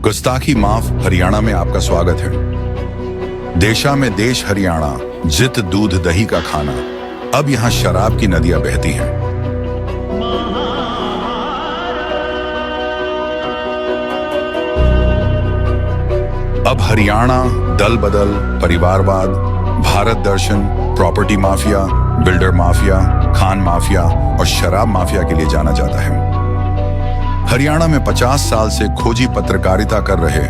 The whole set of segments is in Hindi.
गुस्ताखी माफ हरियाणा में आपका स्वागत है। देशा में देश हरियाणा, जित दूध दही का खाना। अब यहाँ शराब की नदियां बहती हैं। अब हरियाणा दल बदल, परिवारवाद, भारत दर्शन, प्रॉपर्टी माफिया, बिल्डर माफिया, खान माफिया और शराब माफिया के लिए जाना जाता है। हरियाणा में 50 साल से खोजी पत्रकारिता कर रहे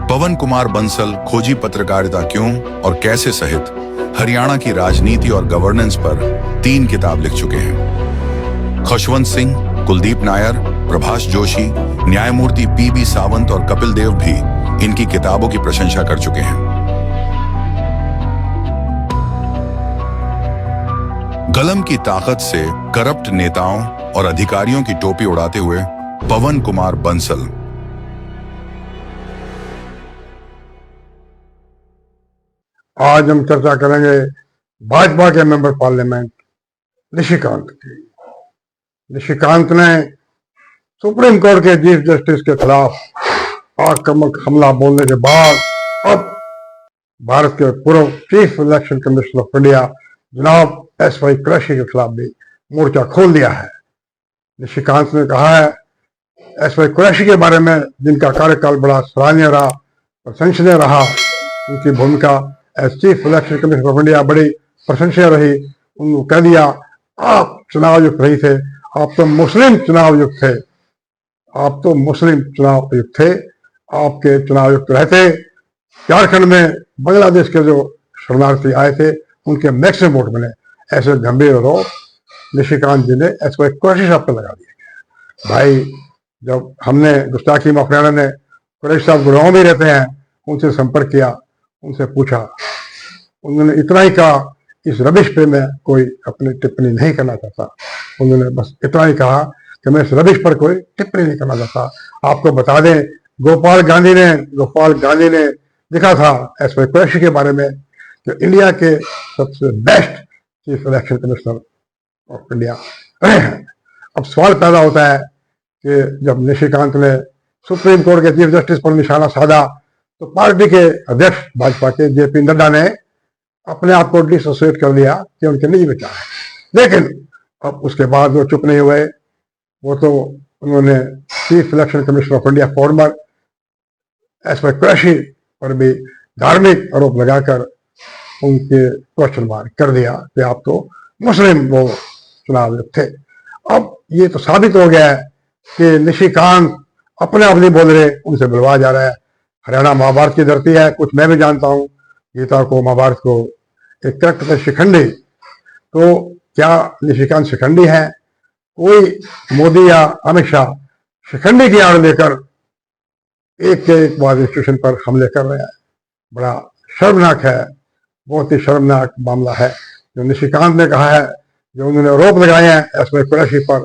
पवन कुमार बंसल खोजी पत्रकारिता क्यों और कैसे सहित हरियाणा की राजनीति और गवर्नेंस पर 3 किताब लिख चुके हैं। खुशवंत सिंह, कुलदीप नायर, प्रभाष जोशी, न्यायमूर्ति पीबी सावंत और कपिल देव भी इनकी किताबों की प्रशंसा कर चुके हैं। कलम की ताकत से करप्ट नेताओं और अधिकारियों की टोपी उड़ाते हुए पवन कुमार बंसल। आज हम चर्चा करेंगे भाजपा के मेंबर पार्लियामेंट निशिकांत की। निशिकांत ने सुप्रीम कोर्ट के चीफ जस्टिस के खिलाफ आक्रामक हमला बोलने के बाद अब भारत के पूर्व chief election commissioner of India जनाब एस.वाई. कुरैशी के खिलाफ भी मोर्चा खोल दिया है। निशिकांत ने कहा है एस.वाई. कुरैशी के बारे में, जिनका कार्यकाल बड़ा सराहनीय रहा, प्रशंसनीय रहा, उनकी भूमिका as chief election commissioner of India बड़ी प्रशंसनीय रही। उनको कह दिया आप चुनाव आयुक्त नहीं थे, आप तो मुस्लिम चुनाव आयुक्त थे, आप तो मुस्लिम चुनाव आयुक्त थे, आपके चुनाव आयुक्त रहते झारखंड में बांग्लादेश के जो शरणार्थी आए थे उनके मैक्सिमम वोट मिले। ऐसे गंभीर आरोप निशिकांत जी ने एस.वाई. कुरैशी साहब पर लगा दिया। भाई, जब हमने गुस्ताखी माफ हरियाणा ने कुरैशी साहब गुड़गांव में रहते हैं, उनसे संपर्क किया, उनसे पूछा, उन्होंने इतना ही कहा इस रबिश पे मैं कोई अपनी टिप्पणी नहीं करना चाहता। उन्होंने बस इतना ही कहा कि मैं इस रबिश पर कोई टिप्पणी नहीं करना चाहता। आपको बता दें, गोपाल गांधी ने लिखा था एस.वाई. कुरैशी के बारे में कि इंडिया के सबसे best chief election commissioner of India रहे हैं। अब सवाल पैदा होता है कि जब निशिकांत ने सुप्रीम कोर्ट के चीफ जस्टिस पर निशाना साधा तो पार्टी के अध्यक्ष भाजपा के जे.पी. नड्डा ने अपने आप को डिसोसिएट कर दिया कि उनके निजी विचार है। लेकिन अब उसके बाद वो चुप नहीं हुए। वो तो उन्होंने chief election commissioner of India former S Y. Qureshi पर भी धार्मिक आरोप लगाकर उनके क्वेश्चन मार्क कर दिया कि आप तो मुस्लिम वो चुनाव थे। अब ये तो साबित हो गया है कि निशिकांत अपने आप नहीं बोल रहे, उनसे बुलवाया जा रहा है। हरियाणा महाभारत की धरती है, कुछ मैं भी जानता हूँ, गीता को, महाभारत को। एक तरह से शिखंडी, तो क्या निशिकांत शिखंडी है? कोई मोदी या अमित शाह शिखंडी की आड़ लेकर एक के एक बाद इंस्टीट्यूशन पर हमले कर रहे हैं। बड़ा शर्मनाक है, बहुत ही शर्मनाक मामला है जो निशिकांत ने कहा है, जो उन्होंने आरोप लगाए हैं एस.वाई. कुरैशी पर।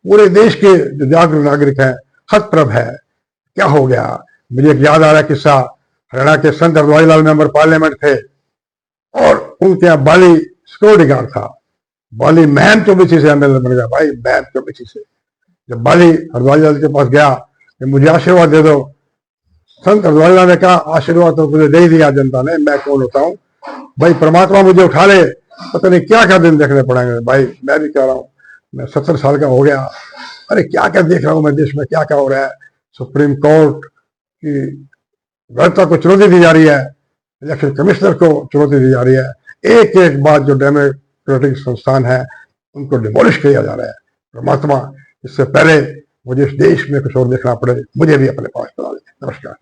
पूरे देश के जो जागरूक नागरिक हैं हतप्रभ है, क्या हो गया। मुझे एक याद आ रहा किस्सा, हरियाणा के संत हरद्वाई लाल मेंबर पार्लियामेंट थे और उनके यहाँ बाली सिक्योरिटी गार्ड था। बाली महम चौबीसी से एमएलए बन गया। भाई, महम चौबीसी से जब बाली हरद्वाई लाल के पास गया कि मुझे आशीर्वाद दे दो, संत हरद्वाई लाल ने कहा आशीर्वाद तो मुझे दे ही दिया जनता ने, मैं कौन होता हूँ भाई, परमात्मा मुझे उठा ले, पता नहीं क्या क्या दिन देखने पड़ेंगे। भाई, मैं भी कह रहा हूँ, मैं 70 साल का हो गया, अरे क्या क्या देख रहा हूँ मैं, देश में क्या क्या हो रहा है। सुप्रीम कोर्ट की वैधता को चुनौती दी जा रही है, इलेक्शन कमिश्नर को चुनौती दी जा रही है, एक एक बात जो डेमोक्रेटिक संस्थान है उनको डिमोलिश किया जा रहा है। परमात्मा, इससे पहले मुझे इस देश में कुछ और देखना पड़े, मुझे भी अपने पास बना दे। नमस्कार।